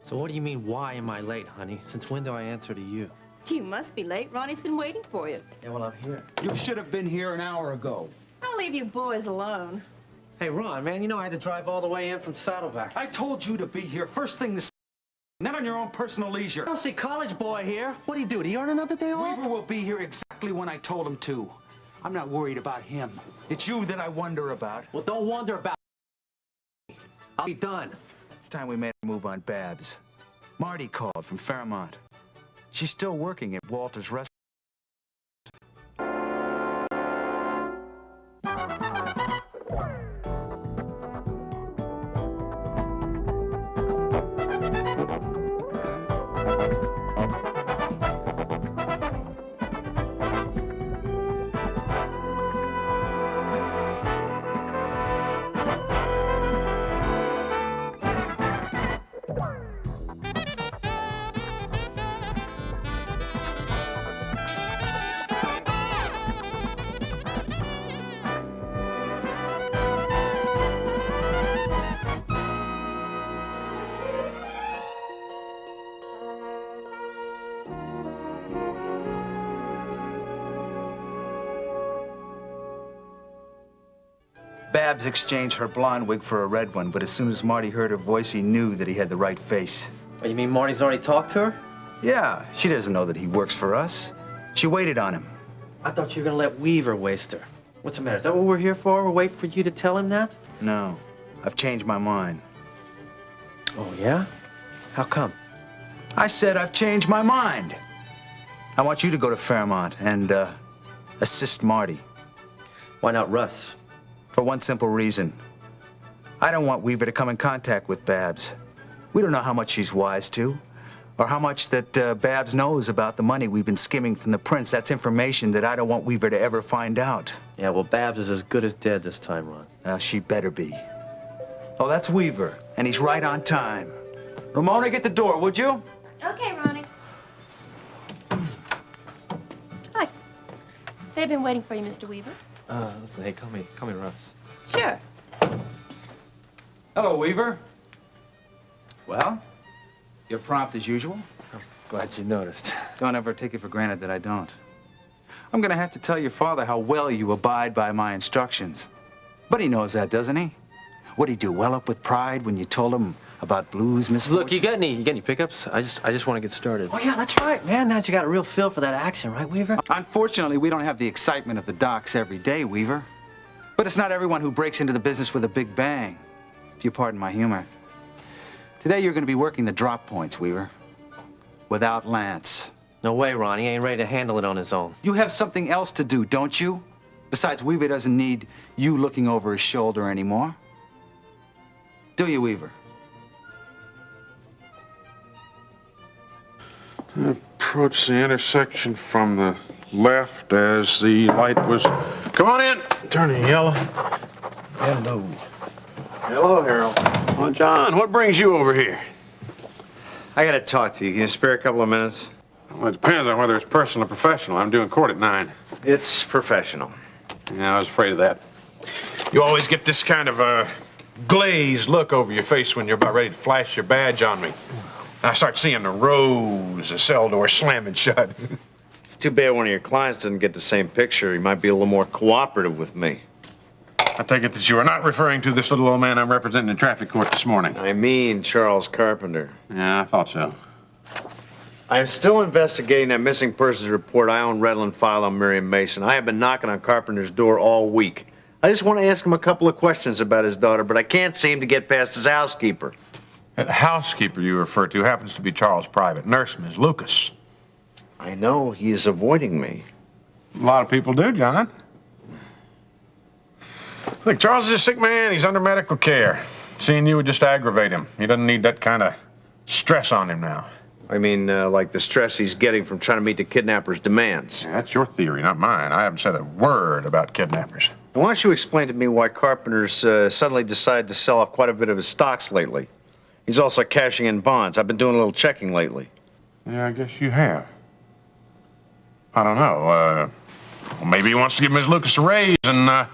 So what do you mean, why am I late, honey? Since when do I answer to you? You must be late. Ronnie's been waiting for you. Yeah, well, I'm here. You should have been here an hour ago. I'll leave you boys alone. Hey, Ron, man, you know I had to drive all the way in from Saddleback. I told you to be here first thing this not on your own personal leisure. I don't see college boy here. What do you do? Do you earn another day off? Weaver will be here exactly when I told him to. I'm not worried about him. It's you that I wonder about. Well, don't wonder about I'll be done. It's time we made a move on Babs. Marty called from Fairmont. She's still working at Walter's restaurant. Babs exchanged her blonde wig for a red one, but as soon as Marty heard her voice, he knew that he had the right face. Oh, you mean Marty's already talked to her? Yeah, she doesn't know that he works for us. She waited on him. I thought you were gonna let Weaver waste her. What's the matter? Is that what we're here for? We're waiting for you to tell him that? No, I've changed my mind. Oh, yeah? How come? I said I've changed my mind. I want you to go to Fairmont and assist Marty. Why not Russ? For one simple reason. I don't want Weaver to come in contact with Babs. We don't know how much she's wise to, or how much that Babs knows about the money we've been skimming from the prince. That's information that I don't want Weaver to ever find out. Yeah, well, Babs is as good as dead this time, Ron. She better be. Oh, that's Weaver, and he's right on time. Ramona, get the door, would you? Okay, Ronnie. Hi. They've been waiting for you, Mr. Weaver. Listen, hey, call me Russ. Sure. Hello, Weaver. Well, you're prompt as usual. I'm glad you noticed. Don't ever take it for granted that I don't. I'm gonna have to tell your father how well you abide by my instructions. But he knows that, doesn't he? What'd he do, well up with pride when you told him about Blue's misfortune? Look, you got any pickups? I just want to get started. Oh, yeah, that's right, man. Now that you got a real feel for that action, right, Weaver? Unfortunately, we don't have the excitement of the docks every day, Weaver. But it's not everyone who breaks into the business with a big bang, if you pardon my humor. Today, you're going to be working the drop points, Weaver. Without Lance. No way, Ron. He ain't ready to handle it on his own. You have something else to do, don't you? Besides, Weaver doesn't need you looking over his shoulder anymore. Do you, Weaver? Approach the intersection from the left as the light was... Come on in! Turning yellow. Hello. Hello, Harold. Well, John, what brings you over here? I gotta talk to you. Can you spare a couple of minutes? Well, it depends on whether it's personal or professional. I'm doing court at 9. It's professional. Yeah, I was afraid of that. You always get this kind of glazed look over your face when you're about ready to flash your badge on me. I start seeing the rows of cell doors slamming shut. It's too bad one of your clients didn't get the same picture. He might be a little more cooperative with me. I take it that you are not referring to this little old man I'm representing in traffic court this morning. I mean Charles Carpenter. Yeah, I thought so. I am still investigating that missing persons report I own Redland file on Miriam Mason. I have been knocking on Carpenter's door all week. I just want to ask him a couple of questions about his daughter, but I can't seem to get past his housekeeper. That housekeeper you refer to happens to be Charles' private nurse, Ms. Lucas. I know he is avoiding me. A lot of people do, John. Look, Charles is a sick man. He's under medical care. Seeing you would just aggravate him. He doesn't need that kind of stress on him now. I mean, like the stress he's getting from trying to meet the kidnapper's demands. Yeah, that's your theory, not mine. I haven't said a word about kidnappers. Now, why don't you explain to me why Carpenter's suddenly decided to sell off quite a bit of his stocks lately? He's also cashing in bonds. I've been doing a little checking lately. Yeah, I guess you have. I don't know. Well, maybe he wants to give Ms. Lucas a raise and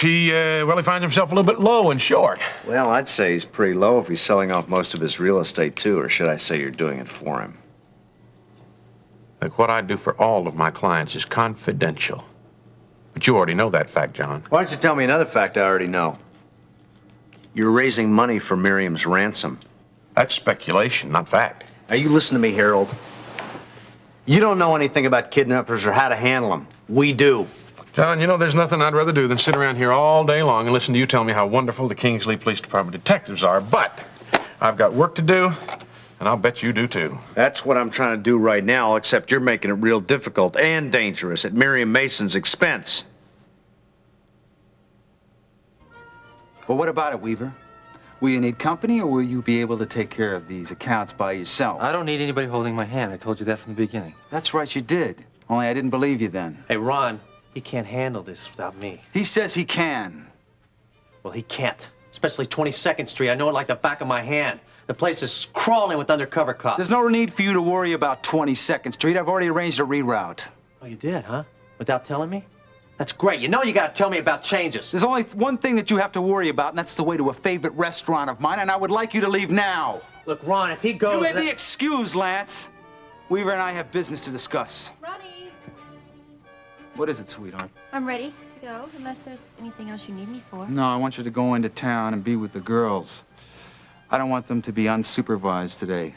well, he finds himself a little bit low and short. Well, I'd say he's pretty low if he's selling off most of his real estate, too, or should I say you're doing it for him? Look, what I do for all of my clients is confidential. But you already know that fact, John. Why don't you tell me another fact I already know? You're raising money for Miriam's ransom. That's speculation, not fact. Now, you listen to me, Harold. You don't know anything about kidnappers or how to handle them. We do. John, you know there's nothing I'd rather do than sit around here all day long and listen to you tell me how wonderful the Kingsley Police Department detectives are, but I've got work to do, and I'll bet you do too. That's what I'm trying to do right now, except you're making it real difficult and dangerous at Miriam Mason's expense. Well, what about it, Weaver? Will you need company, or will you be able to take care of these accounts by yourself? I don't need anybody holding my hand. I told you that from the beginning. That's right, you did. Only I didn't believe you then. Hey, Ron, he can't handle this without me. He says he can. Well, he can't. Especially 22nd Street. I know it like the back of my hand. The place is crawling with undercover cops. There's no need for you to worry about 22nd Street. I've already arranged a reroute. Oh, you did, huh? Without telling me? That's great. You know you gotta tell me about changes. There's only one thing that you have to worry about, and that's the way to a favorite restaurant of mine, and I would like you to leave now. Look, Ron, if he goes... You may be excused, Lance. Weaver and I have business to discuss. Ronnie, What is it, sweetheart? I'm ready to go, unless there's anything else you need me for. No, I want you to go into town and be with the girls. I don't want them to be unsupervised today.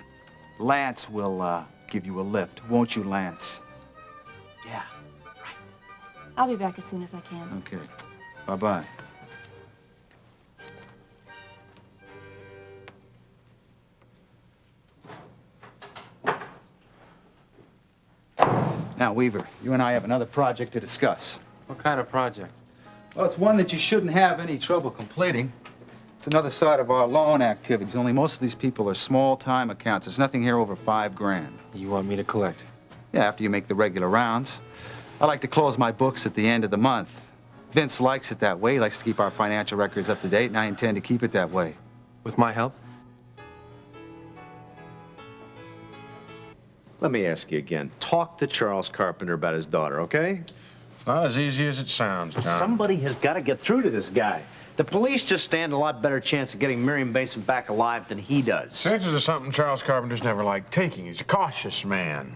Lance will give you a lift, won't you, Lance? Yeah. I'll be back as soon as I can. Okay. Bye-bye. Now, Weaver, you and I have another project to discuss. What kind of project? Well, it's one that you shouldn't have any trouble completing. It's another side of our loan activities, only most of these people are small-time accounts. There's nothing here over $5 grand. You want me to collect? Yeah, after you make the regular rounds. I like to close my books at the end of the month. Vince likes it that way. He likes to keep our financial records up to date, and I intend to keep it that way. With my help? Let me ask you again. Talk to Charles Carpenter about his daughter, okay? Not as easy as it sounds, John. Somebody has got to get through to this guy. The police just stand a lot better chance of getting Miriam Mason back alive than he does. Chances are something Charles Carpenter's never liked taking. He's a cautious man.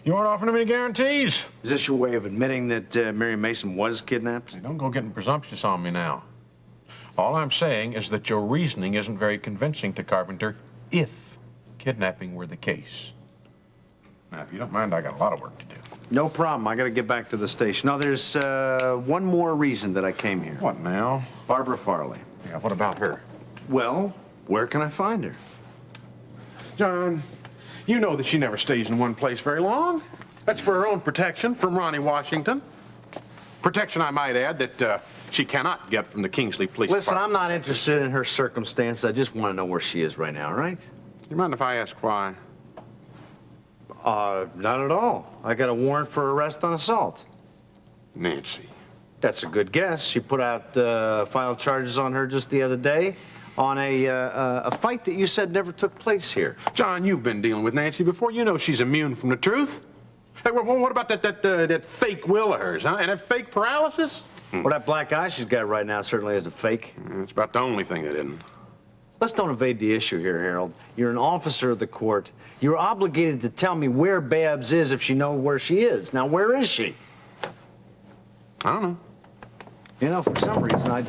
You aren't offering him any guarantees. Is this your way of admitting that Miriam Mason was kidnapped? Hey, don't go getting presumptuous on me now. All I'm saying is that your reasoning isn't very convincing to Carpenter if kidnapping were the case. Now, if you don't mind, I got a lot of work to do. No problem. I got to get back to the station. Now, there's one more reason that I came here. What now? Barbara Farley. Yeah, what about her? Well, where can I find her? John, you know that she never stays in one place very long. That's for her own protection from Ronnie Washington. Protection, I might add, that she cannot get from the Kingsley Police Listen, Department. I'm not interested in her circumstances. I just want to know where she is right now, all right? You mind if I ask why? Not at all. I got a warrant for arrest on assault. Nancy. That's a good guess. She put out filed charges on her just the other day on a fight that you said never took place here. John, you've been dealing with Nancy before. You know she's immune from the truth. Hey, what about that fake will of hers, huh? And that fake paralysis? Well, that black eye she's got right now certainly is a fake. It's about the only thing that isn't. Let's don't evade the issue here, Harold. You're an officer of the court. You're obligated to tell me where Babs is if you know where she is. Now, where is she? I don't know. You know, for some reason, I...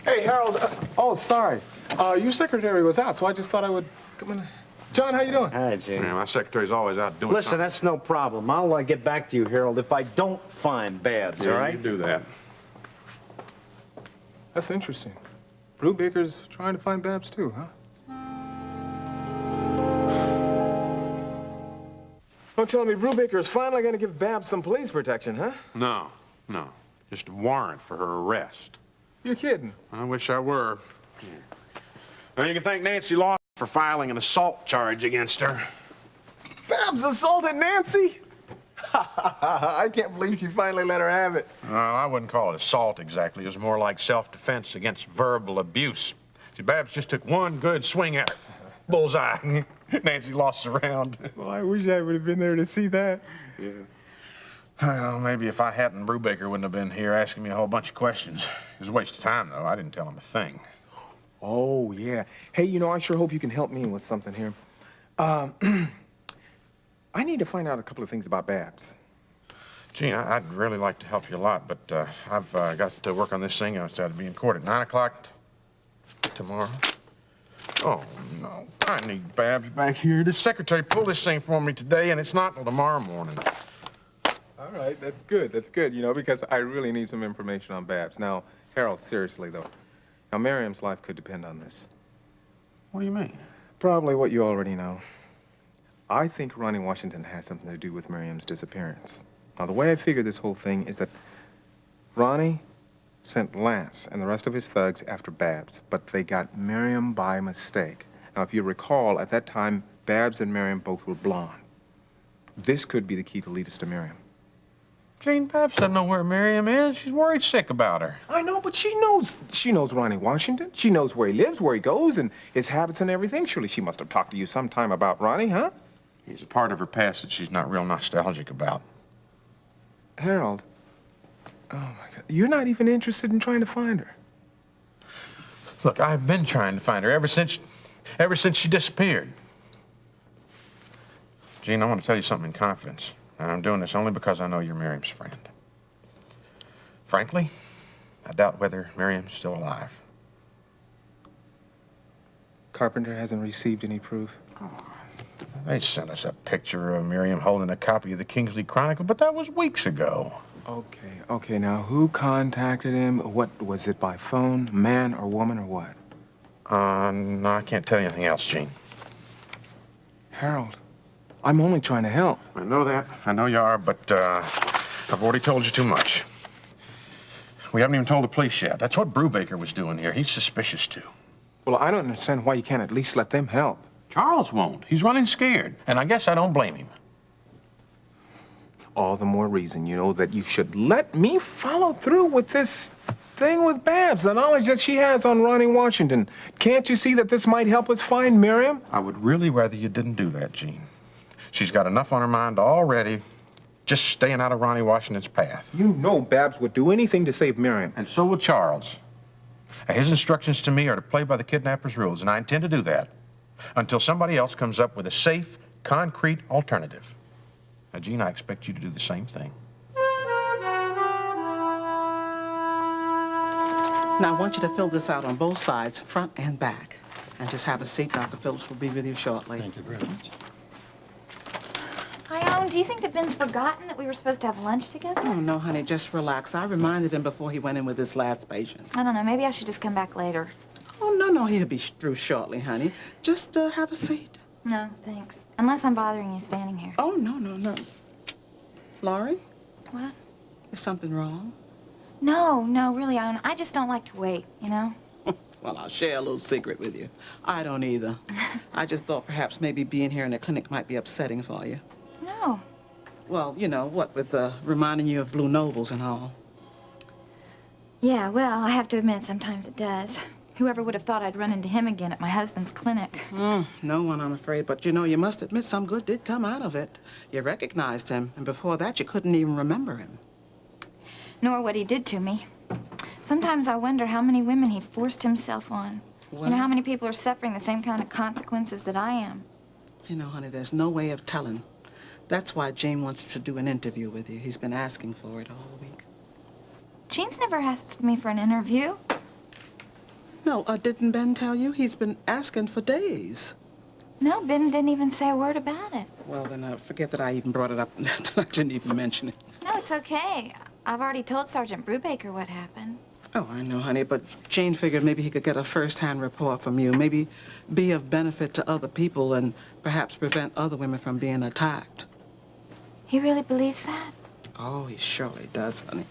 Hey, Harold. Oh, sorry. Your secretary was out, so I just thought I would come in. John, how you doing? Hi, Jane. Yeah, my secretary's always out doing Listen, something. that's no problem. I'll get back to you, Harold, if I don't find Babs, all right? You do that. That's interesting. Brubaker's trying to find Babs, too, huh? Don't tell me Brubaker is finally going to give Babs some police protection, huh? No. Just a warrant for her arrest. You're kidding. I wish I were. Now, you can thank Nancy Law for filing an assault charge against her. Babs assaulted Nancy? I can't believe she finally let her have it. I wouldn't call it assault exactly. It was more like self-defense against verbal abuse. See, Babs just took one good swing at her. Bullseye. Nancy lost the round. Well, I wish I would have been there to see that. Yeah. Well, maybe if I hadn't, Brubaker wouldn't have been here asking me a whole bunch of questions. It was a waste of time, though. I didn't tell him a thing. Oh, yeah. Hey, you know, I sure hope you can help me with something here. I need to find out a couple of things about Babs. Gene, I'd really like to help you a lot, but I've got to work on this thing. I've got to be in court at 9 o'clock tomorrow. Oh, no. I need Babs back here. The secretary pulled this thing for me today, and it's not till tomorrow morning. All right, that's good, you know, because I really need some information on Babs. Now, Harold, seriously, though. Now, Miriam's life could depend on this. What do you mean? Probably what you already know. I think Ronnie Washington has something to do with Miriam's disappearance. Now, the way I figure this whole thing is that Ronnie sent Lance and the rest of his thugs after Babs, but they got Miriam by mistake. Now, if you recall, at that time, Babs and Miriam both were blonde. This could be the key to lead us to Miriam. Gene, Babs doesn't know where Miriam is. She's worried sick about her. I know, but she knows Ronnie Washington. She knows where he lives, where he goes, and his habits and everything. Surely she must have talked to you sometime about Ronnie, huh? He's a part of her past that she's not real nostalgic about. Harold, oh my God, you're not even interested in trying to find her. Look, I've been trying to find her ever since she disappeared. Gene, I want to tell you something in confidence. And I'm doing this only because I know you're Miriam's friend. Frankly, I doubt whether Miriam's still alive. Carpenter hasn't received any proof? They sent us a picture of Miriam holding a copy of the Kingsley Chronicle, but that was weeks ago. Okay, now who contacted him? What, was it by phone, man or woman or what? No, I can't tell you anything else, Gene. Harold, I'm only trying to help. I know that. I know you are, but I've already told you too much. We haven't even told the police yet. That's what Brubaker was doing here. He's suspicious, too. Well, I don't understand why you can't at least let them help. Charles won't. He's running scared, and I guess I don't blame him. All the more reason, you know, that you should let me follow through with this thing with Babs, the knowledge that she has on Ronnie Washington. Can't you see that this might help us find Miriam? I would really rather you didn't do that, Gene. She's got enough on her mind already, just staying out of Ronnie Washington's path. You know Babs would do anything to save Miriam. And so would Charles. His instructions to me are to play by the kidnapper's rules, and I intend to do that until somebody else comes up with a safe, concrete alternative. Now, Gene, I expect you to do the same thing. Now, I want you to fill this out on both sides, front and back. And just have a seat. Dr. Phillips will be with you shortly. Thank you very much. Ione, do you think that Ben's forgotten that we were supposed to have lunch together? Oh, no, honey, just relax. I reminded him before he went in with his last patient. I don't know. Maybe I should just come back later. Oh, no, he'll be through shortly, honey. Just have a seat. No, thanks. Unless I'm bothering you standing here. Oh, no. Laurie, What? is something wrong? No, really, Ione. I just don't like to wait, you know? Well, I'll share a little secret with you. I don't either. I just thought perhaps maybe being here in the clinic might be upsetting for you. No. Well, you know, what with reminding you of Blue Nobles and all. Yeah, well, I have to admit, sometimes it does. Whoever would have thought I'd run into him again at my husband's clinic? No one, I'm afraid. But, you know, you must admit some good did come out of it. You recognized him, and before that, you couldn't even remember him. Nor what he did to me. Sometimes I wonder how many women he forced himself on. Well, You know, how many people are suffering the same kind of consequences that I am. You know, honey, there's no way of telling. That's why Gene wants to do an interview with you. He's been asking for it all week. Gene's never asked me for an interview. No, didn't Ben tell you? He's been asking for days. No, Ben didn't even say a word about it. Well, then forget that I even brought it up. I didn't even mention it. No, it's okay. I've already told Sergeant Brubaker what happened. Oh, I know, honey, but Gene figured maybe he could get a first-hand report from you, maybe be of benefit to other people and perhaps prevent other women from being attacked. He really believes that? Oh, he surely does, honey.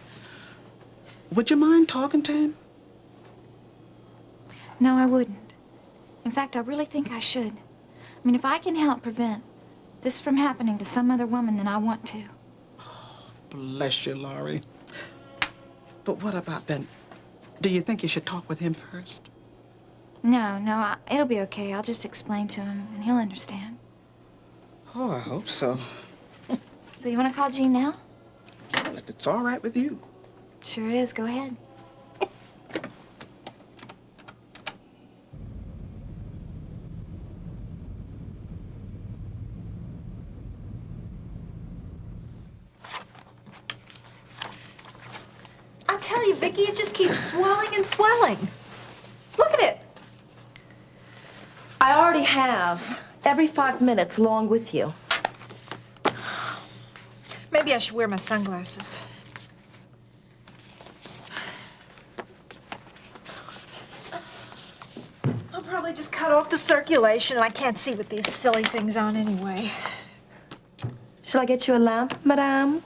Would you mind talking to him? No, I wouldn't. In fact, I really think I should. I mean, if I can help prevent this from happening to some other woman, then I want to. Bless you, Laurie. But what about Ben? Do you think you should talk with him first? No, it'll be okay. I'll just explain to him, and he'll understand. Oh, I hope so. So you want to call Gene now? if it's all right with you. Sure is. Go ahead. I tell you, Vicki, it just keeps swelling and swelling. Look at it. I already have. Every 5 minutes along with you. Maybe I should wear my sunglasses. I'll probably just cut off the circulation. I can't see with these silly things on anyway. Shall I get you a lamp, madame?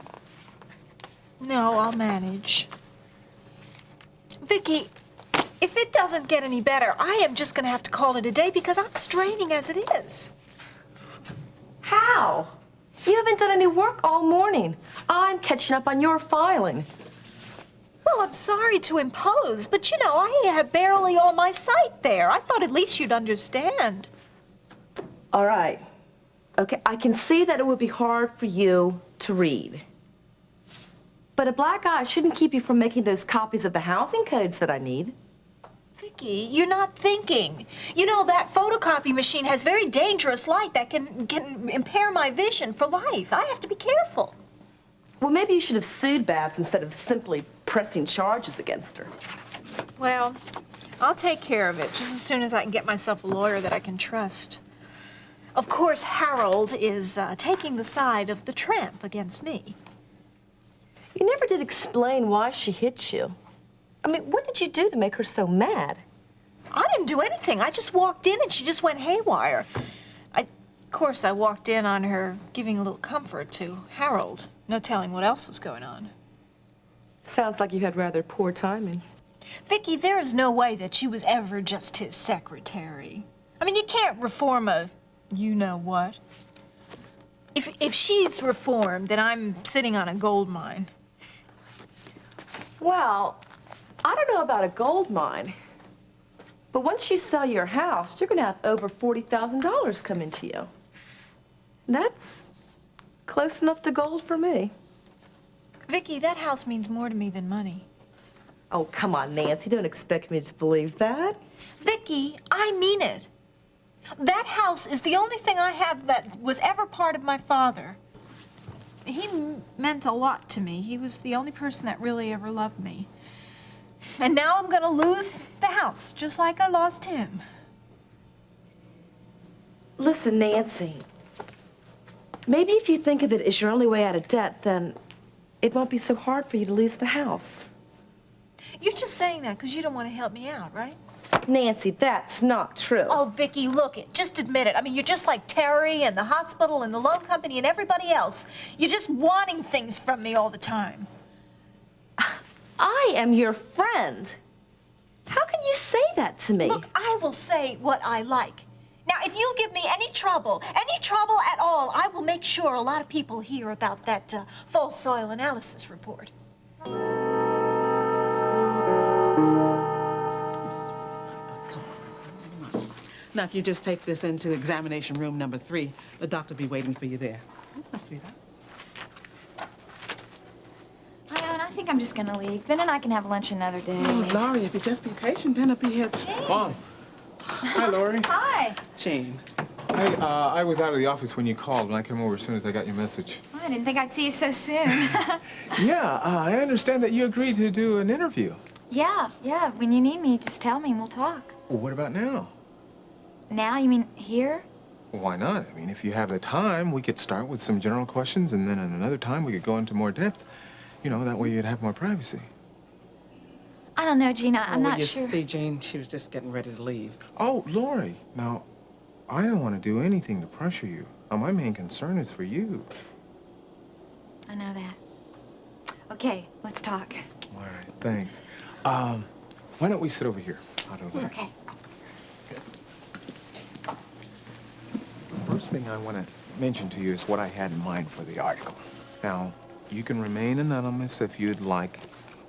No, I'll manage. Vicki, if it doesn't get any better, I am just gonna have to call it a day because I'm straining as it is. How? You haven't done any work all morning. I'm catching up on your filing. Well, I'm sorry to impose, but you know, I have barely all my sight there. I thought at least you'd understand. All right. Okay, I can see that it would be hard for you to read. But a black eye shouldn't keep you from making those copies of the housing codes that I need. Vicki, you're not thinking. You know, that photocopy machine has very dangerous light that can impair my vision for life. I have to be careful. Well, maybe you should have sued Babs instead of simply pressing charges against her. Well, I'll take care of it just as soon as I can get myself a lawyer that I can trust. Of course, Harold is taking the side of the tramp against me. You never did explain why she hit you. I mean, what did you do to make her so mad? I didn't do anything. I just walked in and she just went haywire. Of course, I walked in on her giving a little comfort to Harold. No telling what else was going on. Sounds like you had rather poor timing. Vicki, there is no way that she was ever just his secretary. I mean, you can't reform a you-know-what. If she's reformed, then I'm sitting on a gold mine. Well, I don't know about a gold mine, but once you sell your house, you're going to have over $40,000 come into you. That's close enough to gold for me. Vicki, that house means more to me than money. Oh, come on, Nancy. Don't expect me to believe that. Vicki, I mean it. That house is the only thing I have that was ever part of my father. He meant a lot to me. He was the only person that really ever loved me. And now I'm gonna lose the house, just like I lost him. Listen, Nancy. Maybe if you think of it as your only way out of debt, then it won't be so hard for you to lose the house. You're just saying that because you don't want to help me out, right? Nancy, that's not true. Oh, Vicki, look it. Just admit it. I mean, you're just like Terry and the hospital and the loan company and everybody else. You're just wanting things from me all the time. I am your friend. How can you say that to me? Look, I will say what I like. Now, if you give me any trouble at all, I will make sure a lot of people hear about that false soil analysis report. Now, if you just take this into examination room number 3, the doctor will be waiting for you there. Oh, sweetheart. I think I'm just gonna leave. Ben and I can have lunch another day. Oh, Laurie, if you just be patient, Ben will be here. Mom. Hi, Lori. Hi. Jane. I was out of the office when you called, and I came over as soon as I got your message. Well, I didn't think I'd see you so soon. Yeah, I understand that you agreed to do an interview. Yeah. When you need me, just tell me and we'll talk. Well, what about now? Now? You mean here? Well, why not? I mean, if you have the time, we could start with some general questions, and then at another time we could go into more depth. You know, that way you'd have more privacy. I don't know, Gina. I'm not you sure. See, Jane, she was just getting ready to leave. Oh, Lori, now, I don't want to do anything to pressure you. My main concern is for you. I know that. Okay, let's talk. All right, thanks. Why don't we sit over here? Out over there. Okay. First thing I want to mention to you is what I had in mind for the article. Now, you can remain anonymous if you'd like.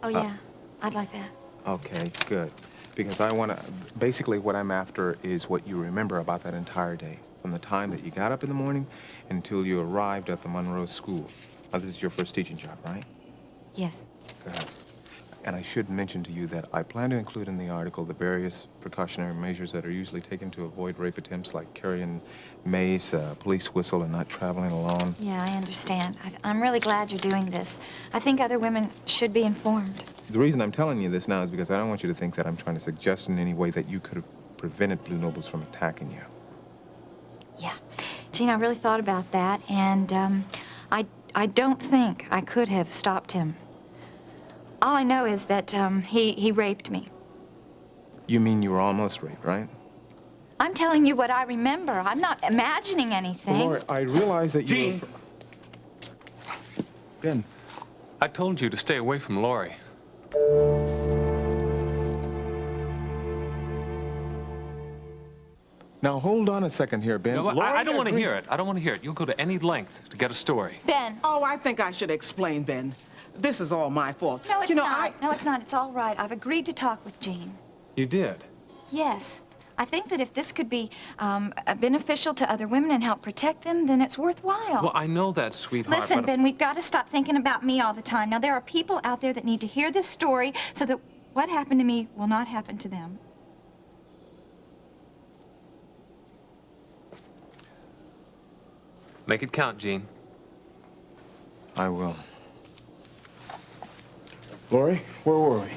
Oh, yeah. I'd like that. Okay, good. Because I want to, basically what I'm after is what you remember about that entire day. From the time that you got up in the morning until you arrived at the Monroe School. Now, this is your first teaching job, right? Yes. Good. And I should mention to you that I plan to include in the article the various precautionary measures that are usually taken to avoid rape attempts, like carrying mace, police whistle, and not traveling alone. Yeah, I understand. I'm really glad you're doing this. I think other women should be informed. The reason I'm telling you this now is because I don't want you to think that I'm trying to suggest in any way that you could have prevented Blue Nobles from attacking you. Yeah. Gene, I really thought about that, and I don't think I could have stopped him. All I know is that he raped me. You mean you were almost raped, right? I'm telling you what I remember. I'm not imagining anything. Lori, I realize that you Gene. were... Ben. I told you to stay away from Lori. Now, hold on a second here, Ben. No, Lori I don't want to agreed- hear it. I don't want to hear it. You'll go to any length to get a story. Ben. Oh, I think I should explain, Ben. This is all my fault. No, it's You know, not. No, it's not. It's all right. I've agreed to talk with Gene. You did? Yes. I think that if this could be beneficial to other women and help protect them, then it's worthwhile. Well, I know that, sweetheart. Listen, but Ben, we've got to stop thinking about me all the time. Now, there are people out there that need to hear this story so that what happened to me will not happen to them. Make it count, Gene. I will. Lori, where were we?